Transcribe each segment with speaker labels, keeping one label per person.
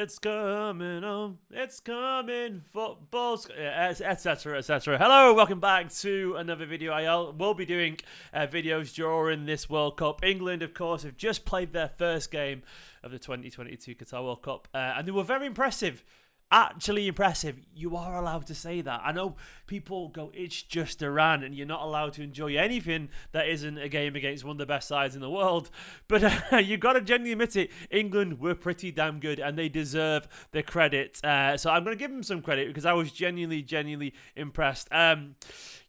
Speaker 1: It's coming on, it's coming, football's, etc, etc. Hello, welcome back to another video. I will be doing videos during this World Cup. England, of course, have just played their first game of the 2022 Qatar World Cup, and they were very impressive. Actually impressive. You are allowed to say that. I know people go, it's just Iran, and you're not allowed to enjoy anything that isn't a game against one of the best sides in the world. But you've got to genuinely admit it. England were pretty damn good, and they deserve the credit. So I'm going to give them some credit because I was genuinely impressed. England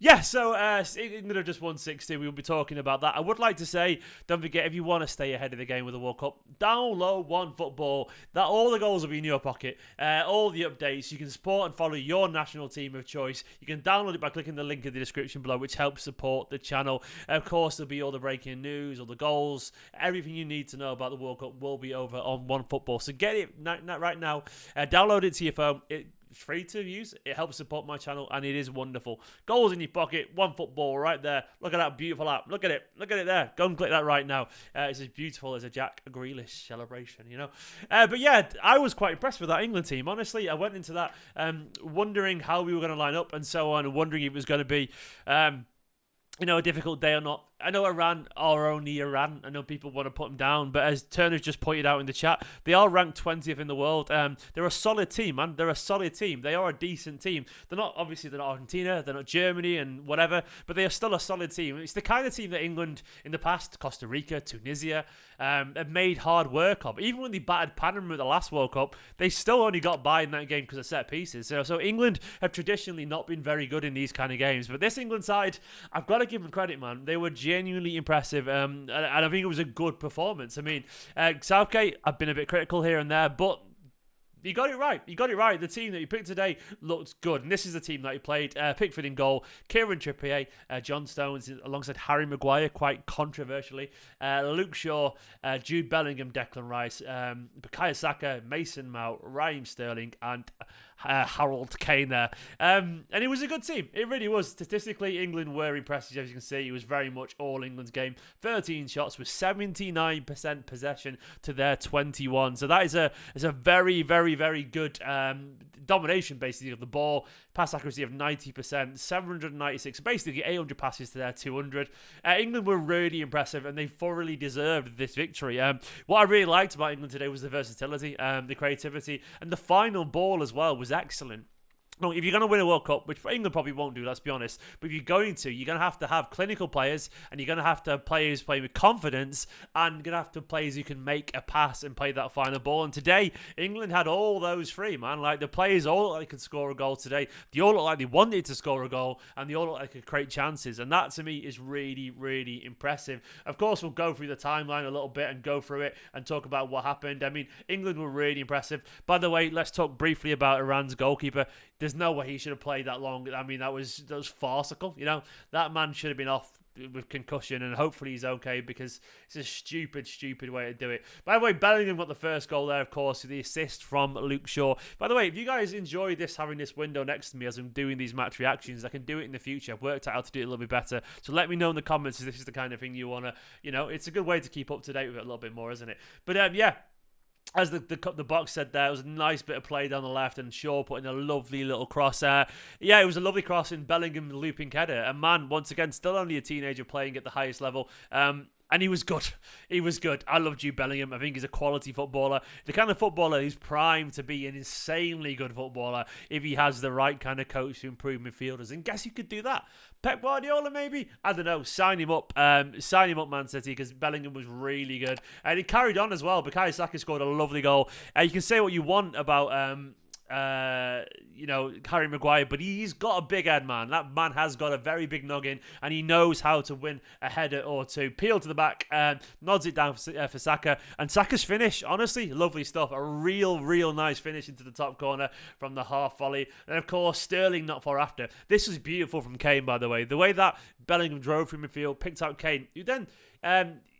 Speaker 1: have just won 60. We'll be talking about that. I would like to say, don't forget, if you want to stay ahead of the game with the World Cup, download OneFootball. That all the goals will be in your pocket. All the updates. You can support and follow your national team of choice. You can download it by clicking the link in the description below, which helps support the channel. Of course, there'll be all the breaking news, all the goals, everything you need to know about the World Cup will be over on OneFootball. So get it right now. Download it to your phone. It's free to use. It helps support my channel, and it is wonderful. Goals in your pocket, OneFootball right there. Look at that beautiful app. Look at it there. Go and click that right now. It's as beautiful as a Jack Grealish celebration, you know. But yeah, I was quite impressed with that England team. Honestly, I went into that wondering how we were going to line up and so on, and wondering if it was going to be a difficult day or not. I know Iran are only Iran. I know people want to put them down, but as Turner's just pointed out in the chat, they are ranked 20th in the world. They're a solid team, man. They're a solid team. They are a decent team. They're not Argentina, they're not Germany and whatever, but they are still a solid team. It's the kind of team that England in the past, Costa Rica, Tunisia, have made hard work of. Even when they battered Panama at the last World Cup, they still only got by in that game because of set pieces. So England have traditionally not been very good in these kind of games, but this England side, I've got to give them credit, man. They were genuinely impressive, and I think it was a good performance. I mean, Southgate, I've been a bit critical here and there, but you got it right. The team that you picked today looked good. And this is the team that he played. Pickford in goal. Kieran Trippier. John Stones alongside Harry Maguire, quite controversially. Luke Shaw. Jude Bellingham, Declan Rice. Bukayo Saka, Mason Mount, Raheem Sterling, and Harold Kane there. And it was a good team. It really was. Statistically, England were impressive, as you can see. It was very much all England's game. 13 shots with 79% possession to their 21. So that is a very good domination, basically, of the ball. Pass accuracy of 90%, 796, basically 800 passes to their 200. England were really impressive, and they thoroughly deserved this victory. What I really liked about England today was the versatility, the creativity, and the final ball as well was excellent. Look, if you're going to win a World Cup, which England probably won't do, let's be honest, but if you're going to, you're going to have clinical players, and you're going to have players playing with confidence, and you're going to have to players who can make a pass and play that final ball. And today, England had all those three, man. Like, the players all look like they could score a goal today. They all look like they wanted to score a goal, and they all look like they could create chances. And that, to me, is really impressive. Of course, we'll go through the timeline a little bit and go through it and talk about what happened. I mean, England were really impressive. By the way, let's talk briefly about Iran's goalkeeper. There's no way he should have played that long. I mean, that was farcical. You know, that man should have been off with concussion, and hopefully he's okay, because it's a stupid way to do it. By the way, Bellingham got the first goal there, of course, with the assist from Luke Shaw. By the way, if you guys enjoy having this window next to me as I'm doing these match reactions, I can do it in the future. I've worked out how to do it a little bit better. So let me know in the comments if this is the kind of thing you want to, it's a good way to keep up to date with it a little bit more, isn't it? But yeah. As the box said there, it was a nice bit of play down the left, and Shaw putting a lovely little cross. It was a lovely cross in Bellingham looping header. And man, once again, still only a teenager playing at the highest level. And he was good. I love Jude Bellingham. I think he's a quality footballer. The kind of footballer who's primed to be an insanely good footballer if he has the right kind of coach to improve midfielders. And guess who could do that? Pep Guardiola, maybe? I don't know. Sign him up. Sign him up, Man City, because Bellingham was really good. And he carried on as well. Bukayo Saka scored a lovely goal. You can say what you want about Harry Maguire, but he's got a big head, man. That man has got a very big noggin, and he knows how to win a header or two. Peel to the back, nods it down for Saka, and Saka's finish, honestly, lovely stuff. A real nice finish into the top corner from the half volley, and of course Sterling not far after. This was beautiful from Kane, by the way. The way that Bellingham drove from midfield, picked out Kane, who then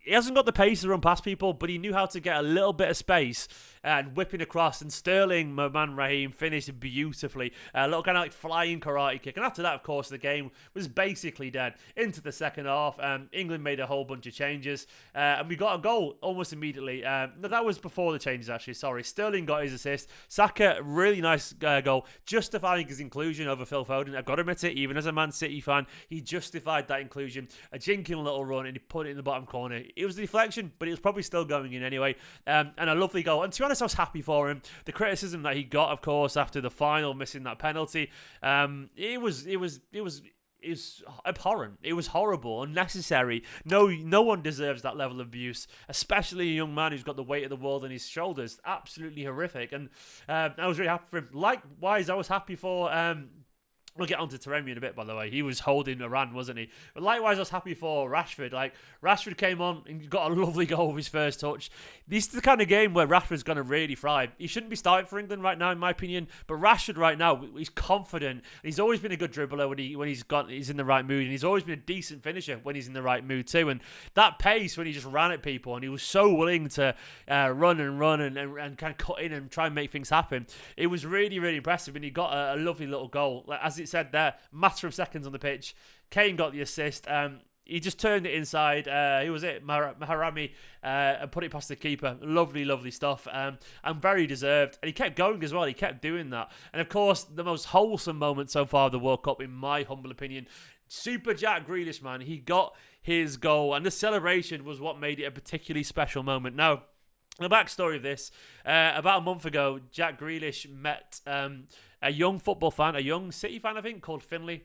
Speaker 1: he hasn't got the pace to run past people, but he knew how to get a little bit of space and whipping across. And Sterling, my man Raheem, finished beautifully. A little kind of like flying karate kick. And after that, of course, the game was basically dead. Into the second half, England made a whole bunch of changes, and we got a goal almost immediately. No, that was before the changes, actually. Sorry. Sterling got his assist. Saka, really nice goal, justifying his inclusion over Phil Foden. I've got to admit it, even as a Man City fan, he justified that inclusion. A jinking little run, and he put it in the bottom corner. It was a deflection, but it was probably still going in anyway. And a lovely goal. And to be honest, I was happy for him. The criticism that he got, of course, after the final, missing that penalty, it was abhorrent. It was horrible, unnecessary. No one deserves that level of abuse, especially a young man who's got the weight of the world on his shoulders. Absolutely horrific. And I was really happy for him. Likewise, I was happy for. We'll get on to Taremi in a bit, by the way. He was holding Iran, wasn't he? But likewise, I was happy for Rashford. Like, Rashford came on and got a lovely goal with his first touch. This is the kind of game where Rashford's going to really thrive. He shouldn't be starting for England right now, in my opinion. But Rashford right now, he's confident. He's always been a good dribbler when he's in the right mood. And he's always been a decent finisher when he's in the right mood too. And that pace when he just ran at people and he was so willing to run and kind of cut in and try and make things happen. It was really, really impressive. And he got a lovely little goal. Like, as it said there, matter of seconds on the pitch. Kane got the assist. He just turned it inside. Who was it? Mahrami, and put it past the keeper. Lovely, lovely stuff. And very deserved. And he kept going as well. He kept doing that. And of course, the most wholesome moment so far of the World Cup, in my humble opinion, Super Jack Grealish, man. He got his goal, and the celebration was what made it a particularly special moment. Now, the backstory of this, about a month ago, Jack Grealish met a young football fan, a young City fan, I think, called Finley,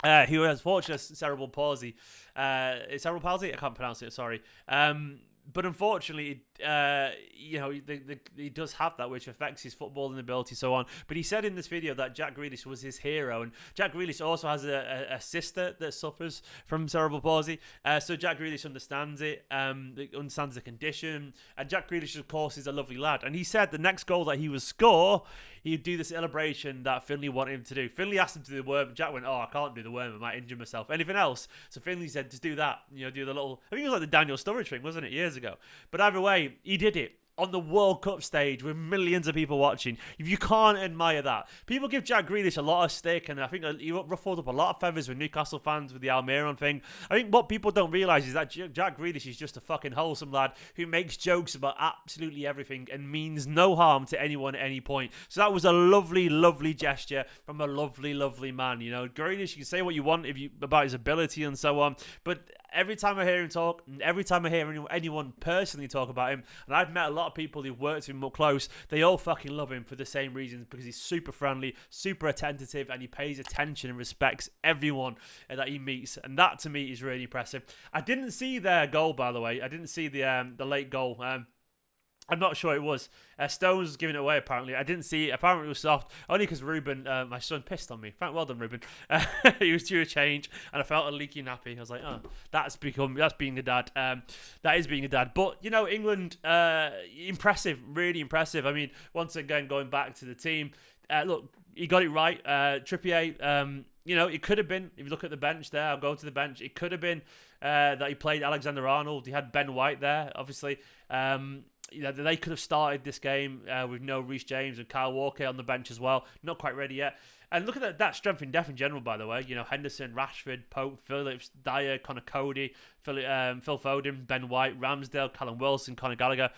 Speaker 1: who has fortunate cerebral palsy. Cerebral palsy? I can't pronounce it, sorry. But unfortunately, he does have that, which affects his footballing ability, so on. But he said in this video that Jack Grealish was his hero, and Jack Grealish also has a sister that suffers from cerebral palsy. So Jack Grealish understands it, understands the condition, and Jack Grealish, of course, is a lovely lad. And he said the next goal that he would score, he'd do the celebration that Finley wanted him to do. Finley asked him to do the worm. Jack went, "Oh, I can't do the worm. I might injure myself." Anything else? So Finley said, "Just do that. Do the little." I think it was like the Daniel Sturridge thing, wasn't it, years ago? But either way, he did it on the World Cup stage with millions of people watching. If you can't admire that, people give Jack Grealish a lot of stick, and I think he ruffled up a lot of feathers with Newcastle fans with the Almiron thing. I think what people don't realise is that Jack Grealish is just a fucking wholesome lad who makes jokes about absolutely everything and means no harm to anyone at any point. So that was a lovely, lovely gesture from a lovely, lovely man. Grealish, you can say what you want about his ability and so on, but every time I hear him talk, every time I hear anyone personally talk about him, and I've met a lot of people who've worked with him up close, they all fucking love him for the same reasons, because he's super friendly, super attentive, and he pays attention and respects everyone that he meets, and that to me is really impressive. I didn't see their goal, by the way. I didn't see the late goal. I'm not sure it was. Stones was giving it away, apparently. I didn't see it. Apparently it was soft. Only because Ruben, my son, pissed on me. Well done, Ruben. He was due a change, and I felt a leaky nappy. I was like, oh, that's being a dad. That is being a dad. But, England, impressive. Really impressive. I mean, once again, going back to the team, look, he got it right. Trippier, it could have been, if you look at the bench there, I'll go to the bench, it could have been that he played Alexander-Arnold. He had Ben White there, obviously. They could have started this game with no Reece James and Kyle Walker on the bench as well. Not quite ready yet. And look at that strength in depth in general, by the way. Henderson, Rashford, Pope, Phillips, Dyer, Connor Cody, Phil Foden, Ben White, Ramsdale, Callum Wilson, Conor Gallagher.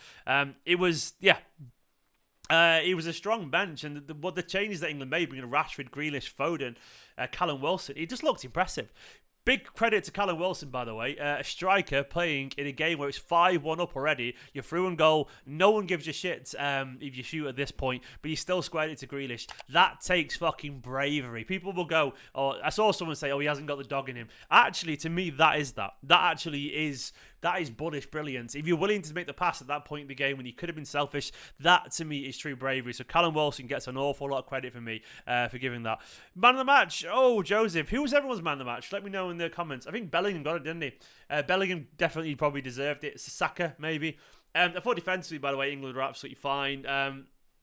Speaker 1: It was a strong bench, and the changes that England made, bringing Rashford, Grealish, Foden, Callum Wilson, it just looked impressive. Big credit to Callum Wilson, by the way, a striker playing in a game where it's 5-1 up already. You're through and goal. No one gives a shit if you shoot at this point, but you still squared it to Grealish. That takes fucking bravery. People will go, I saw someone say, he hasn't got the dog in him. Actually, to me, that is that. That is bullish brilliance. If you're willing to make the pass at that point in the game when you could have been selfish, that to me is true bravery. So Callum Wilson gets an awful lot of credit for me for giving that. Man of the match. Oh, Joseph. Who was everyone's man of the match? Let me know in the comments. I think Bellingham got it, didn't he? Bellingham definitely probably deserved it. Saka, maybe. I thought defensively, by the way, England were absolutely fine.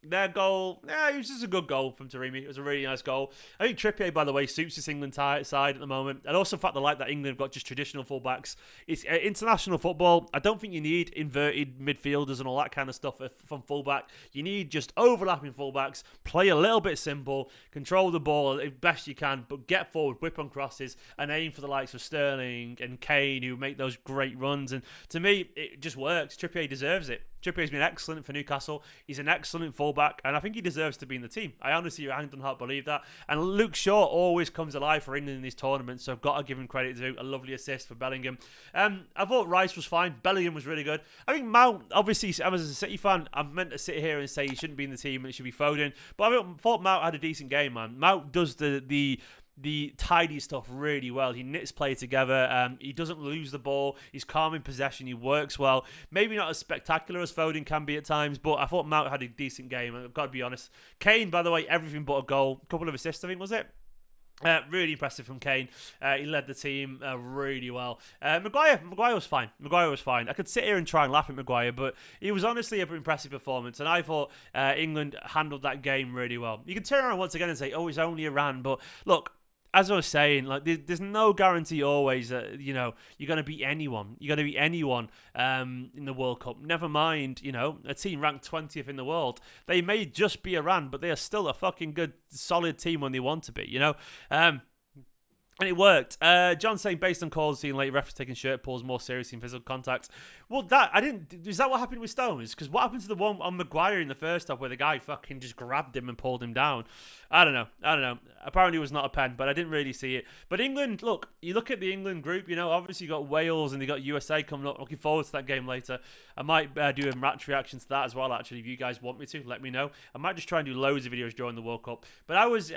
Speaker 1: Their goal, it was just a good goal from Taremi. It was a really nice goal. I think Trippier, by the way, suits this England side at the moment. And also the fact that England have got just traditional fullbacks. It's international football. I don't think you need inverted midfielders and all that kind of stuff from fullback. You need just overlapping fullbacks, play a little bit simple, control the ball as best you can, but get forward, whip on crosses, and aim for the likes of Sterling and Kane, who make those great runs. And to me, it just works. Trippier deserves it. Trippier's been excellent for Newcastle. He's an excellent fullback, and I think he deserves to be in the team. I honestly, hand on heart, believe that. And Luke Shaw always comes alive for England in these tournaments, so I've got to give him credit to a lovely assist for Bellingham. I thought Rice was fine. Bellingham was really good. I think Mount, obviously, as a City fan, I'm meant to sit here and say he shouldn't be in the team and it should be Foden, but I thought Mount had a decent game, man. Mount does the tidy stuff really well. He knits play together. He doesn't lose the ball. He's calm in possession. He works well. Maybe not as spectacular as Foden can be at times, but I thought Mount had a decent game. I've got to be honest. Kane, by the way, everything but a goal. A couple of assists, I think, was it? Really impressive from Kane. He led the team really well. Maguire was fine. Maguire was fine. I could sit here and try and laugh at Maguire, but it was honestly an impressive performance, and I thought England handled that game really well. You can turn around once again and say, oh, it's only Iran, but look, as I was saying, there's no guarantee always that, you're going to beat anyone. You're going to beat anyone in the World Cup. Never mind, a team ranked 20th in the world. They may just be Iran, but they are still a fucking good, solid team when they want to be, And it worked. John saying, based on calls, seeing late refs taking shirt pulls more seriously in physical contact. Well, is that what happened with Stones? Because what happened to the one on Maguire in the first half where the guy fucking just grabbed him and pulled him down? I don't know. Apparently it was not a pen, but I didn't really see it. But England, look, you look at the England group, obviously you got Wales and you got USA coming up. Looking forward to that game later. I might do a match reaction to that as well, actually. If you guys want me to, let me know. I might just try and do loads of videos during the World Cup. But I was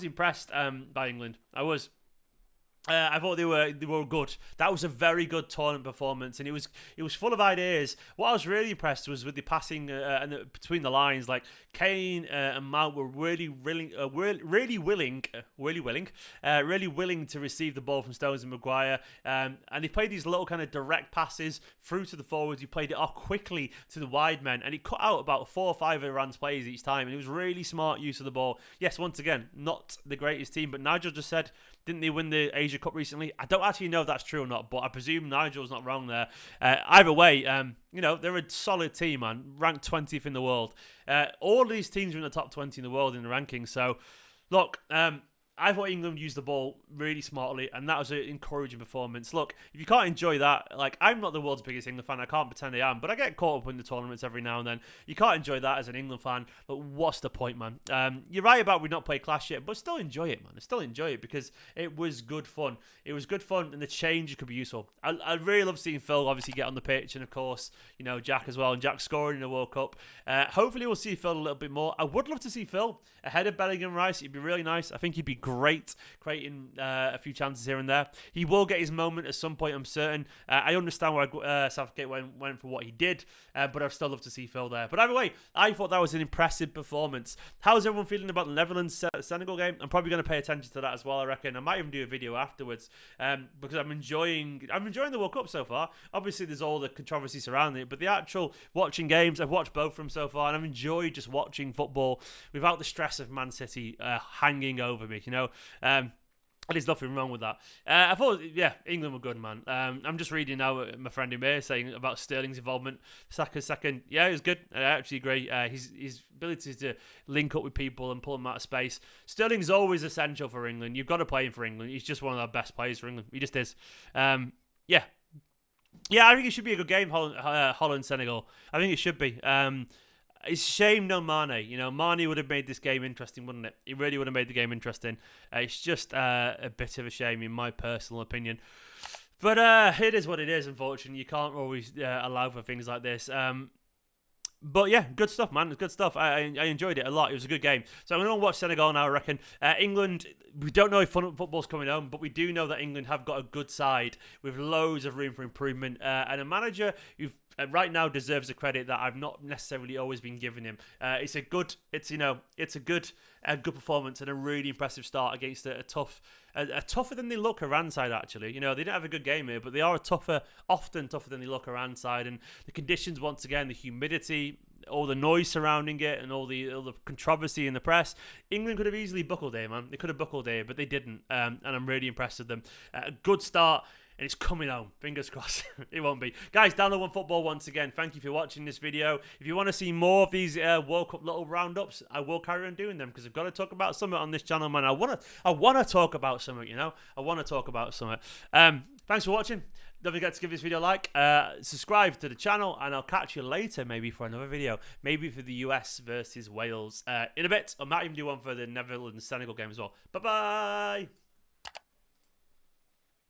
Speaker 1: impressed by England. I was. I thought they were good. That was a very good tournament performance, and it was full of ideas. What I was really impressed was with the passing and between the lines. Like Kane and Mount were really willing to receive the ball from Stones and Maguire, and they played these little kind of direct passes through to the forwards. He played it off quickly to the wide men, and he cut out about 4 or 5 of Iran's plays each time, and it was really smart use of the ball. Yes, once again, not the greatest team, but Nigel just said, didn't they win the Asia Cup recently? I don't actually know if that's true or not, but I presume Nigel's not wrong there. Either way, they're a solid team, man. Ranked 20th in the world. All of these teams are in the top 20 in the world in the rankings. So, look, I thought England used the ball really smartly, and that was an encouraging performance. Look, if you can't enjoy that, I'm not the world's biggest England fan. I can't pretend I am, but I get caught up in the tournaments every now and then. You can't enjoy that as an England fan, but what's the point, man? You're right about we not play Clash yet, but still enjoy it, man. Still enjoy it because it was good fun. It was good fun, and the change could be useful. I really love seeing Phil obviously get on the pitch, and of course, Jack as well, and Jack scoring in the World Cup. Hopefully, we'll see Phil a little bit more. I would love to see Phil ahead of Bellingham Rice. It'd be really nice. I think he'd be great, creating a few chances here and there. He will get his moment at some point, I'm certain. I understand why Southgate went for what he did, but I'd still love to see Phil there. But either way, I thought that was an impressive performance. How's everyone feeling about the Netherlands-Senegal game? I'm probably going to pay attention to that as well, I reckon. I might even do a video afterwards because I'm enjoying the World Cup so far. Obviously, there's all the controversy surrounding it, but the actual watching games, I've watched both of them so far, and I've enjoyed just watching football without the stress of Man City hanging over me, And there's nothing wrong with that. I thought, England were good, man. I'm just reading now my friend Umir saying about Sterling's involvement. Saka's second, it was good. I actually agree. His ability to link up with people and pull them out of space. Sterling's always essential for England. You've got to play him for England. He's just one of our best players for England. He just is. I think it should be a good game, Holland-Senegal. I think it should be. It's a shame no Mane. Mane would have made this game interesting, wouldn't it? He really would have made the game interesting. It's just a bit of a shame, in my personal opinion. But it is what it is, unfortunately. You can't always allow for things like this. But yeah, good stuff, man. Good stuff. I enjoyed it a lot. It was a good game. So I'm going to watch Senegal now, I reckon. England, we don't know if football's coming home, but we do know that England have got a good side with loads of room for improvement and a manager who right now deserves the credit that I've not necessarily always been giving him. It's a good performance and a really impressive start against a tougher than they look Iran side, actually. They didn't have a good game here, but they are often tougher than they look Iran side. And the conditions, once again, the humidity, all the noise surrounding it and all the controversy in the press, England could have easily buckled here, man. They could have buckled here, but they didn't. And I'm really impressed with them. Good start. And it's coming home. Fingers crossed. It won't be. Guys, download OneFootball once again. Thank you for watching this video. If you want to see more of these World Cup little roundups, I will carry on doing them because I've got to talk about something on this channel, man. I want to talk about something, you know? I want to talk about something. Thanks for watching. Don't forget to give this video a like, subscribe to the channel, and I'll catch you later maybe for another video. Maybe for the US versus Wales in a bit. I might even do one for the Netherlands-Senegal game as well. Bye-bye!